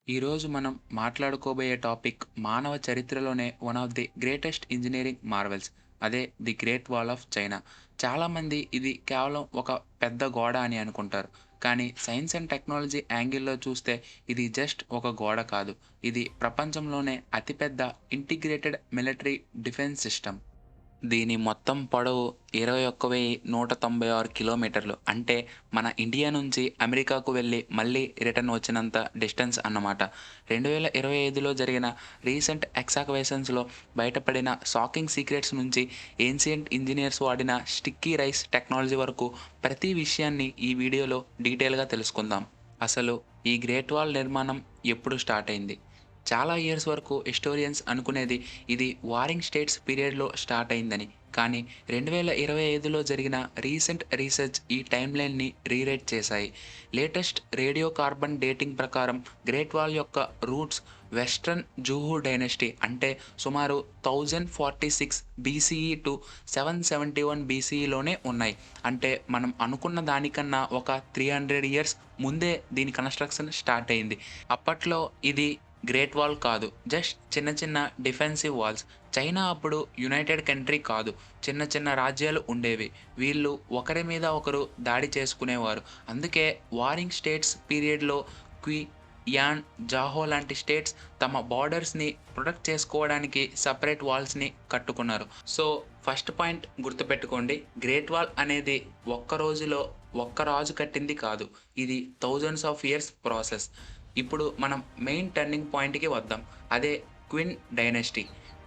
ఈరోజు మనం మాట్లాడుకోబోయే టాపిక్ మానవ చరిత్రలోనే one of the greatest engineering marvels. అదే the great wall of China. చాలామంది ఇది కేవలం ఒక పెద్ద గోడ అని అనుకుంటారు. కానీ సైన్స్ అండ్ టెక్నాలజీ యాంగిల్‌లో చూస్తే ఇది జస్ట్ ఒక గోడ కాదు. ఇది ప్రపంచంలోనే అతిపెద్ద ఇంటిగ్రేటెడ్ మిలిటరీ డిఫెన్స్ సిస్టమ్. దీని మొత్తం పొడవు 21,196 కిలోమీటర్లు. అంటే మన ఇండియా నుంచి అమెరికాకు వెళ్ళి మళ్ళీ రిటర్న్ వచ్చినంత డిస్టెన్స్ అన్నమాట. 2025లో జరిగిన రీసెంట్ ఎక్సాక్వేషన్స్‌లో బయటపడిన షాకింగ్ సీక్రెట్స్ నుంచి ఏన్షియంట్ ఇంజినీర్స్ వాడిన స్టిక్కీ రైస్ టెక్నాలజీ వరకు ప్రతి విషయాన్ని ఈ వీడియోలో డీటెయిల్‌గా తెలుసుకుందాం. అసలు ఈ గ్రేట్ వాల్ నిర్మాణం ఎప్పుడు స్టార్ట్ అయింది? చాలా ఇయర్స్ వరకు హిస్టోరియన్స్ అనుకునేది ఇది వారింగ్ స్టేట్స్ పీరియడ్‌లో స్టార్ట్ అయిందని. కానీ 2025లో జరిగిన రీసెంట్ రీసెర్చ్ ఈ టైమ్‌లైన్‌ని రీరైట్ చేశాయి. లేటెస్ట్ రేడియో కార్బన్ డేటింగ్ ప్రకారం గ్రేట్ వాల్ యొక్క రూట్స్ వెస్ట్రన్ జూహు డైనస్టీ అంటే సుమారు 1046 బీసీఈ టు 771 బీసీఈలోనే ఉన్నాయి. అంటే మనం అనుకున్న దానికన్నా ఒక 300 ఇయర్స్ ముందే దీని కన్‌స్ట్రక్షన్ స్టార్ట్ అయింది. అప్పట్లో ఇది గ్రేట్ వాల్ కాదు. జస్ట్ చిన్న చిన్న డిఫెన్సివ్ వాల్స్. చైనా అప్పుడు యునైటెడ్ కంట్రీ కాదు. చిన్న చిన్న రాజ్యాలు ఉండేవి. వీళ్ళు ఒకరి మీద ఒకరు దాడి చేసుకునేవారు. అందుకే వారింగ్ స్టేట్స్ పీరియడ్‌లో క్వి, యాన్, జాహో లాంటి స్టేట్స్ తమ బోర్డర్స్‌ని ప్రొటెక్ట్ చేసుకోవడానికి సెపరేట్ వాల్స్‌ని కట్టుకున్నారు. సో, ఫస్ట్ పాయింట్ గుర్తుపెట్టుకోండి. గ్రేట్ వాల్ అనేది ఒక్క రోజులో ఒక్క రాజు కట్టింది కాదు. ఇది థౌసండ్స్ ఆఫ్ ఇయర్స్ ప్రాసెస్. ఇప్పుడు మనం మెయిన్ టర్నింగ్ పాయింట్‌కి వద్దాం. అదే క్విన్ డైనస్టీ.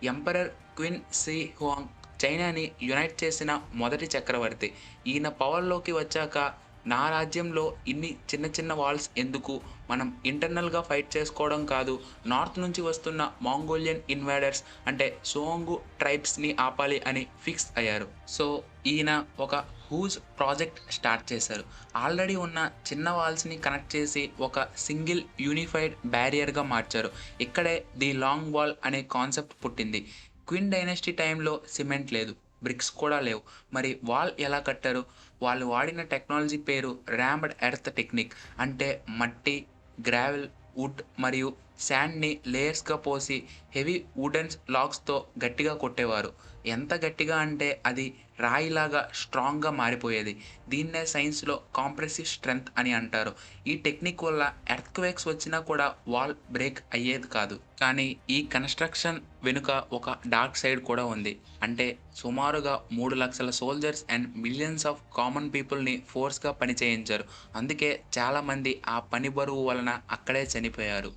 ఎంపరర్ క్విన్ షీ హుయాంగ్ చైనాని యునైట్ చేసిన మొదటి చక్రవర్తి. ఈయన పవర్‌లోకి వచ్చాక నా రాజ్యంలో ఇన్ని చిన్న చిన్న వాల్స్ ఎందుకు? మనం ఇంటర్నల్‌గా ఫైట్ చేసుకోవడం కాదు. నార్త్ నుంచి వస్తున్న మాంగోలియన్ ఇన్వాడర్స్ అంటే సోంగు ట్రైబ్స్‌ని ఆపాలి అని ఫిక్స్ అయ్యారు. సో, ఈయన ఒక హ్యూజ్ ప్రాజెక్ట్ స్టార్ట్ చేశారు. ఆల్రెడీ ఉన్న చిన్న వాల్స్‌ని కనెక్ట్ చేసి ఒక సింగిల్ యూనిఫైడ్ బ్యారియర్‌గా మార్చారు. ఇక్కడే ది లాంగ్ వాల్ అనే కాన్సెప్ట్ పుట్టింది. క్విన్ డైనస్టీ టైంలో సిమెంట్ లేదు. బ్రిక్స్ కూడా లేవు. మరి వాల్ ఎలా కట్టారు? వాళ్ళు వాడిన టెక్నాలజీ పేరు ర్యామ్డ్ ఎర్త్ టెక్నిక్. అంటే మట్టి, గ్రావెల్, వుడ్ మరియు శాండ్‌ని లేయర్స్‌గా పోసి హెవీ వుడెన్ లాగ్స్‌తో గట్టిగా కొట్టేవారు. ఎంత గట్టిగా అంటే అది రాయిలాగా స్ట్రాంగ్‌గా మారిపోయేది. దీన్నే సైన్స్‌లో కాంప్రెసివ్ స్ట్రెంత్ అని అంటారు. ఈ టెక్నిక్ వల్ల ఎర్త్‌క్వేక్స్ వచ్చినా కూడా వాల్ బ్రేక్ అయ్యేది కాదు. కానీ ఈ కన్‌స్ట్రక్షన్ వెనుక ఒక డార్క్ సైడ్ కూడా ఉంది. అంటే సుమారుగా 3,00,000 soldiers and millions of common పీపుల్‌ని ఫోర్స్‌గా పని చేయించారు. అందుకే చాలామంది ఆ పని బరువు వలన అక్కడే చనిపోయారు.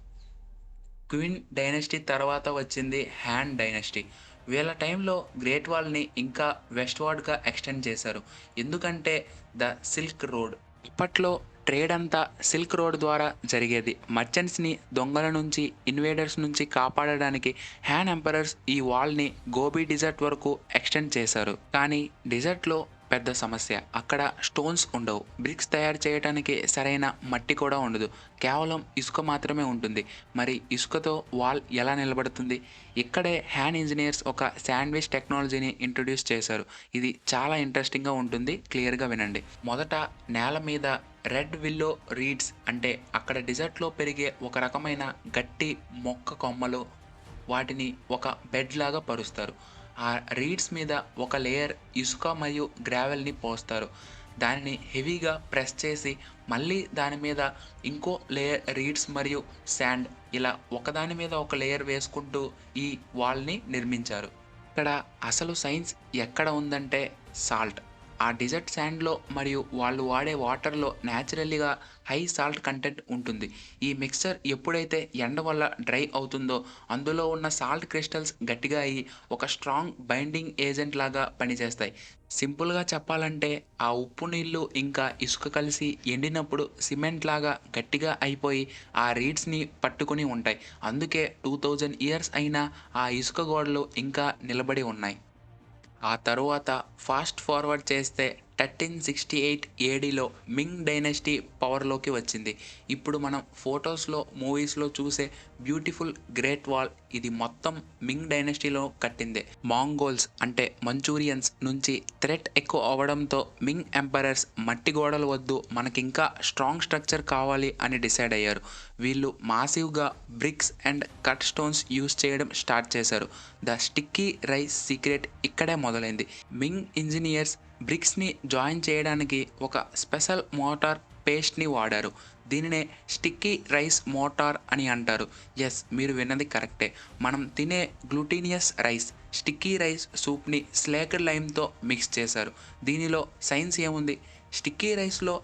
క్వీన్ డైనస్టీ తర్వాత వచ్చింది హాన్ డైనస్టీ. వీళ్ళ టైంలో గ్రేట్ వాల్‌ని ఇంకా వెస్ట్‌వర్డ్‌గా ఎక్స్‌టెండ్ చేశారు. ఎందుకంటే ద సిల్క్ రోడ్. ఇప్పట్లో ట్రేడ్ అంతా సిల్క్ రోడ్ ద్వారా జరిగేది. మర్చెంట్స్‌ని దొంగల నుంచి, ఇన్వేడర్స్ నుంచి కాపాడడానికి హాన్ ఎంపరర్స్ ఈ వాల్‌ని గోబీ డిజర్ట్ వరకు ఎక్స్‌టెండ్ చేశారు. కానీ డిజర్ట్‌లో పెద్ద సమస్య. అక్కడ స్టోన్స్ ఉండవు. బ్రిక్స్ తయారు చేయటానికి సరైన మట్టి కూడా ఉండదు. కేవలం ఇసుక మాత్రమే ఉంటుంది. మరి ఇసుకతో వాల్ ఎలా నిలబడుతుంది? ఇక్కడే హాన్ ఇంజినీర్స్ ఒక శాండ్విచ్ టెక్నాలజీని ఇంట్రొడ్యూస్ చేశారు. ఇది చాలా ఇంట్రెస్టింగ్‌గా ఉంటుంది. క్లియర్‌గా వినండి. మొదట నేల మీద రెడ్ విల్లో రీడ్స్ అంటే అక్కడ డిజర్ట్‌లో పెరిగే ఒక రకమైన గట్టి మొక్క కొమ్మలు వాటిని ఒక బెడ్ లాగా పరుస్తారు. ఆ రీడ్స్ మీద ఒక లేయర్ ఇసుక మరియు గ్రావెల్‌ని పోస్తారు. దానిని హెవీగా ప్రెస్ చేసి మళ్ళీ దాని మీద ఇంకో లేయర్ రీడ్స్ మరియు శాండ్ ఇలా ఒకదాని మీద ఒక లేయర్ వేసుకుంటూ ఈ వాల్‌ని నిర్మించారు. ఇక్కడ అసలు సైన్స్ ఎక్కడ ఉందంటే సాల్ట్. ఆ డెజర్ట్ శాండ్‌లో మరియు వాళ్ళు వాడే వాటర్‌లో న్యాచురల్లీగా హై సాల్ట్ కంటెంట్ ఉంటుంది. ఈ మిక్స్చర్ ఎప్పుడైతే ఎండ వల్ల డ్రై అవుతుందో అందులో ఉన్న సాల్ట్ క్రిస్టల్స్ గట్టిగా అయ్యి ఒక స్ట్రాంగ్ బైండింగ్ ఏజెంట్ లాగా పనిచేస్తాయి. సింపుల్‌గా చెప్పాలంటే ఆ ఉప్పు నీళ్ళు ఇంకా ఇసుక కలిసి ఎండినప్పుడు సిమెంట్ లాగా గట్టిగా అయిపోయి ఆ రీడ్స్‌ని పట్టుకొని ఉంటాయి. అందుకే 2000 ఇయర్స్ అయినా ఆ ఇసుక గోడలు ఇంకా నిలబడి ఉన్నాయి. ఆ తరువాత ఫాస్ట్ ఫార్వర్డ్ చేస్తే 1368 ఏడీలో మింగ్ డైనస్టీ పవర్లోకి వచ్చింది. ఇప్పుడు మనం ఫొటోస్లో మూవీస్లో చూసే బ్యూటిఫుల్ గ్రేట్ వాల్ ఇది మొత్తం మింగ్ డైనస్టీలో కట్టిందే. మాంగోల్స్ అంటే మంచూరియన్స్ నుంచి థ్రెట్ ఎక్కువ అవడంతో మింగ్ ఎంపరర్స్ మట్టి గోడలు వద్దు, మనకింకా స్ట్రాంగ్ స్ట్రక్చర్ కావాలి అని డిసైడ్ అయ్యారు. వీళ్ళు మాసివ్గా bricks and cut stones use చేయడం స్టార్ట్ చేశారు. ద స్టిక్కీ రైస్ సీక్రెట్ ఇక్కడే మొదలైంది. మింగ్ ఇంజనీర్స్ బ్రిక్స్ని జాయిన్ చేయడానికి ఒక స్పెషల్ మోటార్ పేస్ట్ని వాడారు. దీనినే స్టిక్కీ రైస్ మోటార్ అని అంటారు. ఎస్, మీరు విన్నది కరెక్టే. మనం తినే గ్లూటీనియస్ రైస్ స్టిక్కీ రైస్ సూప్ని స్లేక్డ్ లైమ్తో మిక్స్ చేశారు. దీనిలో సైన్స్ ఏముంది? స్టిక్కీ రైస్లో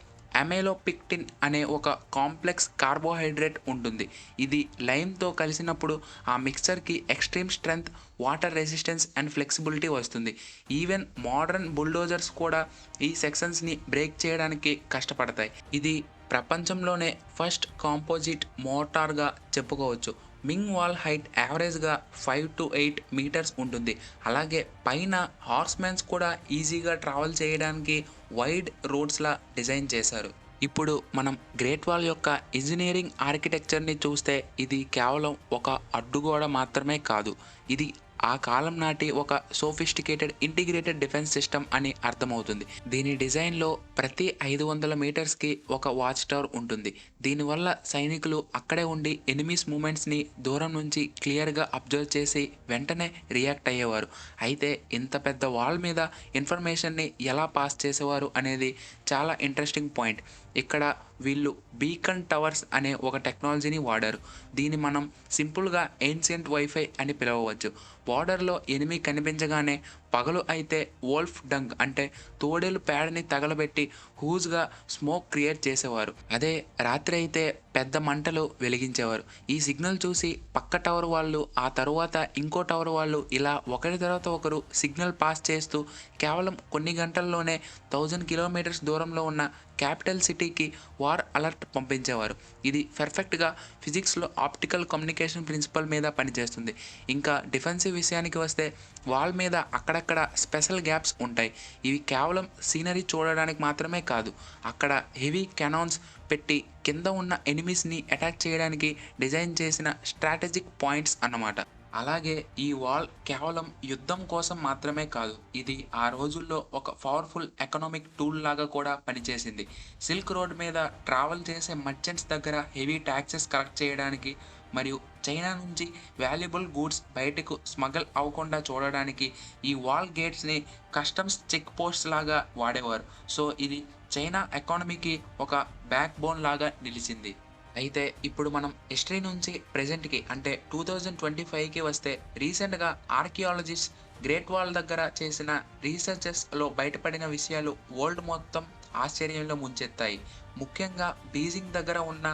అమెలోపిక్టిన్ అనే ఒక కాంప్లెక్స్ కార్బోహైడ్రేట్ ఉంటుంది. ఇది లైమ్తో కలిసినప్పుడు ఆ మిక్స్చర్కి extreme strength, water resistance and flexibility వస్తుంది. ఈవెన్ మోడర్న్ బుల్డోజర్స్ కూడా ఈ సెక్షన్స్ని బ్రేక్ చేయడానికి కష్టపడతాయి. ఇది ప్రపంచంలోనే ఫస్ట్ కాంపోజిట్ మోటార్గా చెప్పుకోవచ్చు. మింగ్ వాల్ హైట్ యావరేజ్గా 5 to 8 మీటర్స్ ఉంటుంది. అలాగే పైన హార్స్మెన్స్ కూడా ఈజీగా ట్రావెల్ చేయడానికి వైడ్ రోడ్స్లా డిజైన్ చేశారు. ఇప్పుడు మనం గ్రేట్ వాల్ యొక్క ఇంజనీరింగ్ ఆర్కిటెక్చర్ని చూస్తే ఇది కేవలం ఒక అడ్డుగోడ మాత్రమే కాదు. ఇది ఆ కాలం నాటి ఒక సోఫిస్టికేటెడ్ ఇంటిగ్రేటెడ్ డిఫెన్స్ సిస్టమ్ అని అర్థమవుతుంది. దీని డిజైన్లో ప్రతి 500 మీటర్స్కి ఒక వాచ్ టవర్ ఉంటుంది. దీనివల్ల సైనికులు అక్కడే ఉండి ఎనిమీస్ మూమెంట్స్ని దూరం నుంచి క్లియర్గా అబ్జర్వ్ చేసి వెంటనే రియాక్ట్ అయ్యేవారు. అయితే ఇంత పెద్ద వాల్ మీద ఇన్ఫర్మేషన్ని ఎలా పాస్ చేసేవారు అనేది చాలా ఇంట్రెస్టింగ్ పాయింట్. ఇక్కడ వీళ్ళు బీకన్ టవర్స్ అనే ఒక టెక్నాలజీని వాడారు. దీన్ని మనం సింపుల్గా ఏన్షియంట్ వైఫై అని పిలవవచ్చు. బార్డర్లో ఎనిమి కనిపించగానే పగలు అయితే వోల్ఫ్ డంగ్ అంటే తోడేలు పేడని తగలబెట్టి హూజ్గా స్మోక్ క్రియేట్ చేసేవారు. అదే రాత్రి అయితే పెద్ద మంటలు వెలిగించేవారు. ఈ సిగ్నల్ చూసి పక్క టవర్ వాళ్ళు, ఆ తరువాత ఇంకో టవర్ వాళ్ళు ఇలా ఒకరి తర్వాత ఒకరు సిగ్నల్ పాస్ చేస్తూ కేవలం కొన్ని గంటల్లోనే 1000 కిలోమీటర్స్ దూరంలో ఉన్న క్యాపిటల్ సిటీకి వార్ అలర్ట్ పంపించేవారు. ఇది పర్ఫెక్ట్గా ఫిజిక్స్లో ఆప్టికల్ కమ్యూనికేషన్ ప్రిన్సిపల్ మీద పనిచేస్తుంది. ఇంకా డిఫెన్సివ్ విషయానికి వస్తే వాల్ మీద అక్కడక్కడ స్పెషల్ గ్యాప్స్ ఉంటాయి. ఇవి కేవలం సీనరీ చూడడానికి మాత్రమే కాదు, అక్కడ హెవీ కెనాన్స్ పెట్టి కింద ఉన్న ఎనిమీస్ని అటాక్ చేయడానికి డిజైన్ చేసిన స్ట్రాటజిక్ పాయింట్స్ అన్నమాట. అలాగే ఈ వాల్ కేవలం యుద్ధం కోసం మాత్రమే కాదు, ఇది ఆ రోజుల్లో ఒక పవర్ఫుల్ ఎకనామిక్ టూల్ లాగా కూడా పనిచేసింది. సిల్క్ రోడ్ మీద ట్రావెల్ చేసే మర్చెంట్స్ దగ్గర హెవీ ట్యాక్సెస్ కలెక్ట్ చేయడానికి మరియు చైనా నుంచి వాల్యుబుల్ గూడ్స్ బయటకు స్మగల్ అవ్వకుండా చూడడానికి ఈ వాల్ గేట్స్ని కస్టమ్స్ చెక్ పోస్ట్ లాగా వాడేవారు. సో ఇది చైనా ఎకానమీకి ఒక బ్యాక్ బోన్ లాగా నిలిచింది. అయితే ఇప్పుడు మనం హిస్టరీ నుంచి ప్రెజెంట్కి అంటే 2025కి వస్తే రీసెంట్గా ఆర్కియాలజిస్ట్ గ్రేట్ వాల్ దగ్గర చేసిన రీసెర్చెస్లో బయటపడిన విషయాలు వరల్డ్ మొత్తం ఆశ్చర్యంలో ముంచెత్తాయి. ముఖ్యంగా బీజింగ్ దగ్గర ఉన్న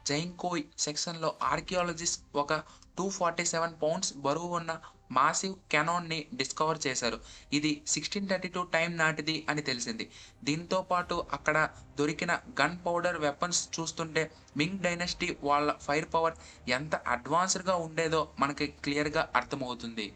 జైంకోయ్ సెక్షన్లో ఆర్కియాలజిస్ట్ ఒక 247 పౌండ్స్ బరువు ఉన్న మాసివ్ కెనాన్ని డిస్కవర్ చేశారు. ఇది 1632 టైం నాటిది అని తెలిసింది. దీంతో పాటు అక్కడ దొరికిన గన్ పౌడర్ వెపన్స్ చూస్తుంటే మింగ్ డైనస్టీ వాళ్ళ ఫైర్ పవర్ ఎంత అడ్వాన్స్డ్గా ఉండేదో మనకి క్లియర్గా అర్థమవుతుంది.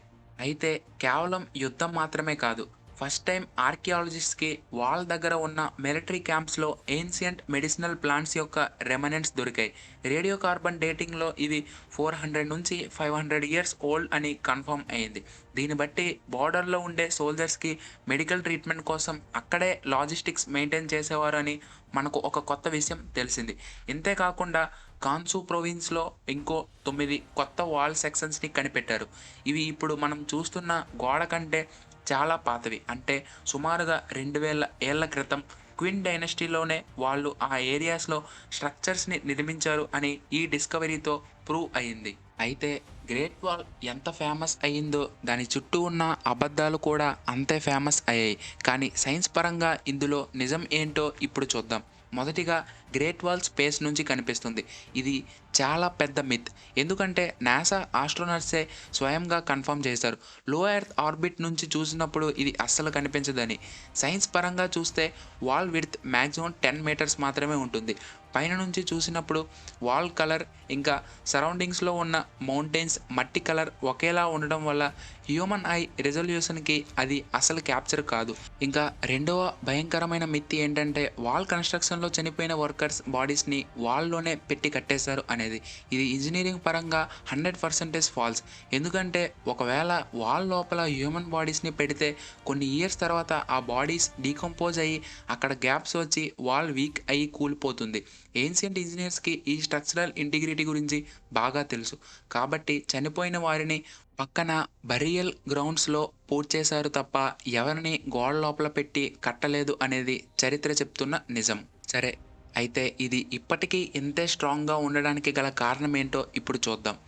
అయితే కేవలం యుద్ధం మాత్రమే కాదు, ఫస్ట్ టైం ఆర్కియాలజిస్ట్కి వాల్ దగ్గర ఉన్న మిలిటరీ క్యాంప్స్లో ఏన్షియంట్ మెడిసినల్ ప్లాంట్స్ యొక్క రెమనెంట్స్ దొరికాయి. రేడియో కార్బన్ డేటింగ్లో ఇవి 400 నుంచి 500 ఇయర్స్ ఓల్డ్ అని కన్ఫర్మ్ అయింది. దీన్ని బట్టి బార్డర్లో ఉండే సోల్జర్స్కి మెడికల్ ట్రీట్మెంట్ కోసం అక్కడే లాజిస్టిక్స్ మెయింటైన్ చేసేవారు అని మనకు ఒక కొత్త విషయం తెలిసింది. ఇంతేకాకుండా కాన్సు ప్రొవిన్స్లో ఇంకో 9 కొత్త వాల్ సెక్షన్స్ని కనిపెట్టారు. ఇవి ఇప్పుడు మనం చూస్తున్న గోడ కంటే చాలా పాతవి, అంటే సుమారుగా 2000 ఏళ్ల క్రితం క్వీన్ డైనస్టీలోనే వాళ్ళు ఆ ఏరియాస్లో స్ట్రక్చర్స్ని నిర్మించారు అని ఈ డిస్కవరీతో ప్రూవ్ అయ్యింది. అయితే గ్రేట్ వాల్ ఎంత ఫేమస్ అయ్యిందో దాని చుట్టూ ఉన్న అబద్ధాలు కూడా అంతే ఫేమస్ అయ్యాయి. కానీ సైన్స్ పరంగా ఇందులో నిజం ఏంటో ఇప్పుడు చూద్దాం. మొదటిగా గ్రేట్ వాల్ స్పేస్ నుంచి కనిపిస్తుంది. ఇది చాలా పెద్ద మిత్, ఎందుకంటే నాసా ఆస్ట్రోనట్సే స్వయంగా కన్ఫర్మ్ చేశారు. లో ఎర్త్ ఆర్బిట్ నుంచి చూసినప్పుడు ఇది అస్సలు కనిపించదని. సైన్స్ పరంగా చూస్తే వాల్ విడ్త్ మ్యాక్సిమం 10 మీటర్స్ మాత్రమే ఉంటుంది. పైన నుంచి చూసినప్పుడు వాల్ కలర్ ఇంకా సరౌండింగ్స్లో ఉన్న మౌంటైన్స్ మట్టి కలర్ ఒకేలా ఉండడం వల్ల హ్యూమన్ ఐ రెజల్యూషన్కి అది అసలు క్యాప్చర్ కాదు. ఇంకా రెండవ భయంకరమైన మిత్ ఏంటంటే వాల్ కన్స్ట్రక్షన్లో చనిపోయిన వర్కర్స్ బాడీస్ని వాల్లోనే పెట్టి కట్టేశారు అనేది. ఇది ఇంజనీరింగ్ పరంగా 100% ఫాల్స్. ఎందుకంటే ఒకవేళ వాల్ లోపల హ్యూమన్ బాడీస్ని పెడితే కొన్ని ఇయర్స్ తర్వాత ఆ బాడీస్ డీకంపోజ్ అయ్యి అక్కడ గ్యాప్స్ వచ్చి వాల్ వీక్ అయ్యి కూలిపోతుంది. ఏన్షియంట్ ఇంజనీర్స్కి ఈ స్ట్రక్చరల్ ఇంటిగ్రిటీ గురించి బాగా తెలుసు. కాబట్టి చనిపోయిన వారిని పక్కన బరియల్ గ్రౌండ్స్లో పూడ్చేశారు తప్ప ఎవరిని గోడ లోపల పెట్టి కట్టలేదు అనేది చరిత్ర చెప్తున్న నిజం. సరే, అయితే ఇది ఇప్పటికీ ఇంతే స్ట్రాంగ్గా ఉండడానికి గల కారణం ఏంటో ఇప్పుడు చూద్దాం.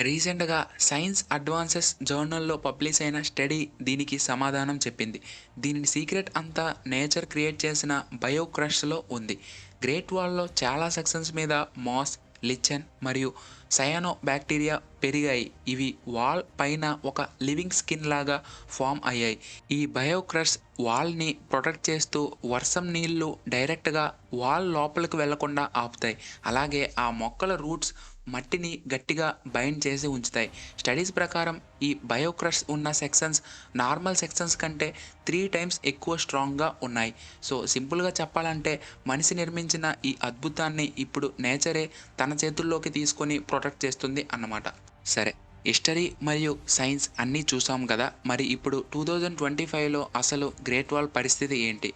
రీసెంట్గా సైన్స్ అడ్వాన్సెస్ జర్నల్లో పబ్లిష్ అయిన స్టడీ దీనికి సమాధానం చెప్పింది. దీని సీక్రెట్ అంతా నేచర్ క్రియేట్ చేసిన బయోక్రష్లో ఉంది. గ్రేట్ వాల్లో చాలా సెక్షన్స్ మీద మాస్, లిచెన్ మరియు సయానో బ్యాక్టీరియా పెరిగాయి. ఇవి వాల్ పైన ఒక లివింగ్ స్కిన్ లాగా ఫామ్ అయ్యాయి. ఈ బయోక్రష్ వాల్ని ప్రొటెక్ట్ చేస్తూ వర్షం నీళ్లు డైరెక్ట్గా వాల్ లోపలికి వెళ్లకుండా ఆపుతాయి. అలాగే ఆ మొక్కల రూట్స్ మట్టిని గట్టిగా బైండ్ చేసి ఉంచుతాయి. స్టడీస్ ప్రకారం ఈ బయోక్రష్ ఉన్న సెక్షన్స్ నార్మల్ సెక్షన్స్ కంటే 3 times ఎక్కువ స్ట్రాంగ్గా ఉన్నాయి. సో సింపుల్గా చెప్పాలంటే మనిషి నిర్మించిన ఈ అద్భుతాన్ని ఇప్పుడు నేచరే తన చేతుల్లోకి తీసుకొని ప్రొటెక్ట్ చేస్తుంది అన్నమాట. సరే, హిస్టరీ మరియు సైన్స్ అన్నీ చూసాం కదా, మరి ఇప్పుడు 2025లో అసలు గ్రేట్ వాల్ పరిస్థితి ఏంటి?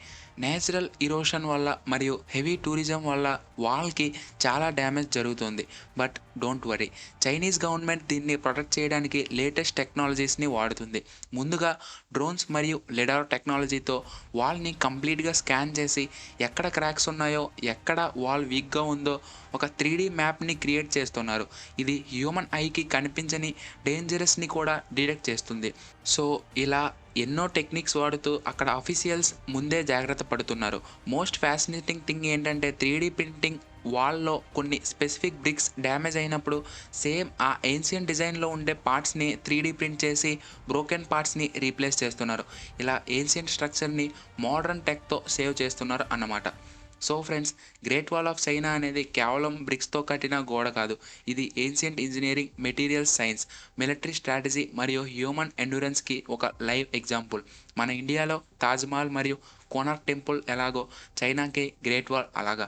నేచురల్ ఇరోషన్ వల్ల మరియు హెవీ టూరిజం వల్ల వాల్కి చాలా డ్యామేజ్ జరుగుతుంది. But don't worry, Chinese government దీన్ని ప్రొటెక్ట్ చేయడానికి లేటెస్ట్ టెక్నాలజీస్ని వాడుతుంది. ముందుగా డ్రోన్స్ మరియు లిడార్ టెక్నాలజీతో వాల్ని కంప్లీట్గా స్కాన్ చేసి ఎక్కడ క్రాక్స్ ఉన్నాయో, ఎక్కడ వాల్ వీక్గా ఉందో ఒక 3D మ్యాప్ని క్రియేట్ చేస్తున్నారు. ఇది హ్యూమన్ ఐకి కనిపించని డేంజరస్ని కూడా డిటెక్ట్ చేస్తుంది. సో ఇలా ఎన్నో టెక్నిక్స్ వాడుతూ అక్కడ అఫీషియల్స్ ముందే జాగ్రత్త పడుతున్నారు. మోస్ట్ ఫ్యాసినేటింగ్ థింగ్ ఏంటంటే 3D ప్రింటింగ్ వాల్లో కొన్ని స్పెసిఫిక్ బ్రిక్స్ డ్యామేజ్ అయినప్పుడు సేమ్ ఆ ఏన్షియన్ డిజైన్లో ఉండే పార్ట్స్ని 3D ప్రింట్ చేసి బ్రోకెన్ పార్ట్స్ని రీప్లేస్ చేస్తున్నారు. ఇలా ఏన్షియన్ స్ట్రక్చర్ని మోడర్న్ టెక్తో సేవ్ చేస్తున్నారు అన్నమాట. So friends, great wall of China అనేది కేవలం బ్రిక్స్తో కట్టిన గోడ కాదు. ఇది ancient engineering, material science, military strategy మరియు హ్యూమన్ ఎండ్యూరెన్స్కి ఒక లైవ్ ఎగ్జాంపుల్. మన ఇండియాలో తాజ్మహల్ మరియు కోనార్క్ టెంపుల్ ఎలాగో చైనాకి గ్రేట్ వాల్ అలాగా.